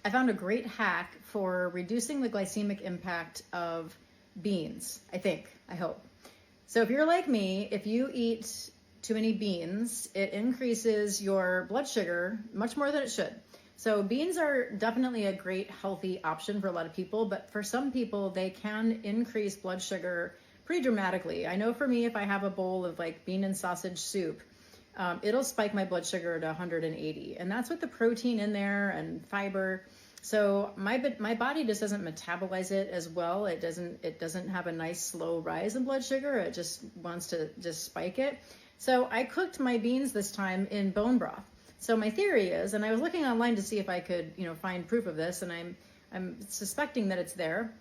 I found a great hack for reducing the glycemic impact of beans, I hope. So if you're like me, if you eat too many beans, it increases your blood sugar much more than it should. So beans are definitely a great healthy option for a lot of people, but for some people, they can increase blood sugar pretty dramatically. I know for me, if I have a bowl of like bean and sausage soup, it'll spike my blood sugar to 180, and that's with the protein in there and fiber. So my body just doesn't metabolize it as well. It doesn't have a nice slow rise in blood sugar. It just wants to just spike it. So I cooked my beans this time in bone broth. So my theory is, and I was looking online to see if I could, find proof of this, and I'm suspecting that it's there.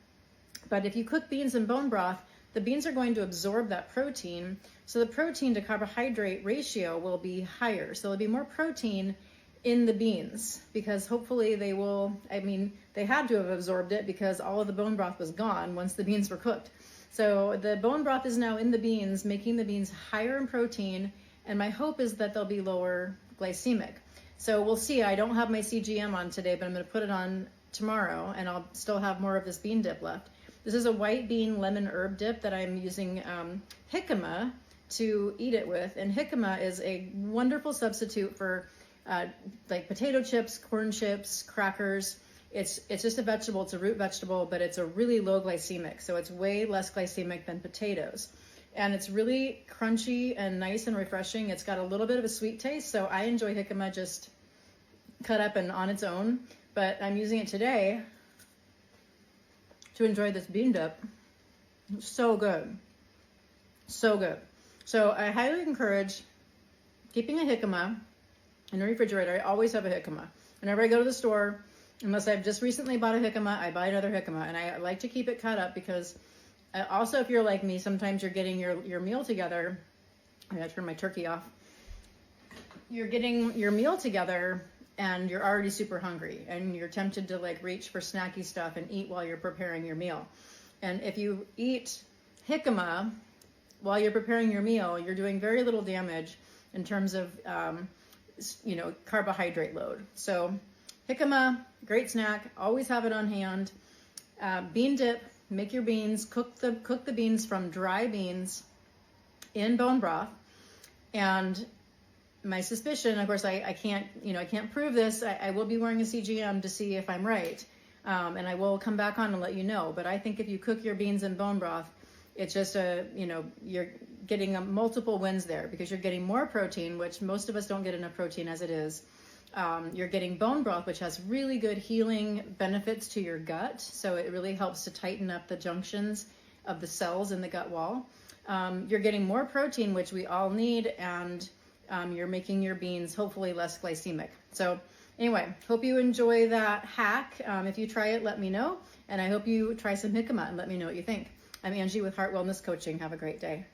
But if you cook beans in bone broth, the beans are going to absorb that protein. So the protein to carbohydrate ratio will be higher. So there'll be more protein in the beans, because hopefully they had to have absorbed it because all of the bone broth was gone once the beans were cooked. So the bone broth is now in the beans, making the beans higher in protein, and my hope is that they'll be lower glycemic. So we'll see. I don't have my CGM on today, but I'm going to put it on tomorrow, and I'll still have more of this bean dip left. This is a white bean lemon herb dip that I'm using jicama to eat it with, and jicama is a wonderful substitute for like potato chips, corn chips, crackers. It's just a vegetable. It's a root vegetable, but it's a really low glycemic, so it's way less glycemic than potatoes. And it's really crunchy and nice and refreshing. It's got a little bit of a sweet taste, so I enjoy jicama just cut up and on its own, but I'm using it today to enjoy this bean dip. It's so good. So good. So I highly encourage keeping a jicama in the refrigerator. I always have a jicama. Whenever I go to the store, unless I've just recently bought a jicama, I buy another jicama, and I like to keep it cut up because also, if you're like me, sometimes you're getting your meal together. I gotta turn my turkey off. You're getting your meal together and you're already super hungry, and you're tempted to like reach for snacky stuff and eat while you're preparing your meal. And if you eat jicama while you're preparing your meal, you're doing very little damage in terms of carbohydrate load. So jicama, great snack, always have it on hand. Bean dip, make your beans, cook the beans from dry beans in bone broth. And my suspicion, of course, I can't prove this. I will be wearing a CGM to see if I'm right. And I will come back on and let you know. But I think if you cook your beans in bone broth, it's just you're getting multiple wins there, because you're getting more protein, which most of us don't get enough protein as it is. You're getting bone broth, which has really good healing benefits to your gut. So it really helps to tighten up the junctions of the cells in the gut wall. You're getting more protein, which we all need, and you're making your beans hopefully less glycemic. So anyway, hope you enjoy that hack. If you try it, let me know. And I hope you try some jicama and let me know what you think. I'm Angie with Heart Wellness Coaching. Have a great day.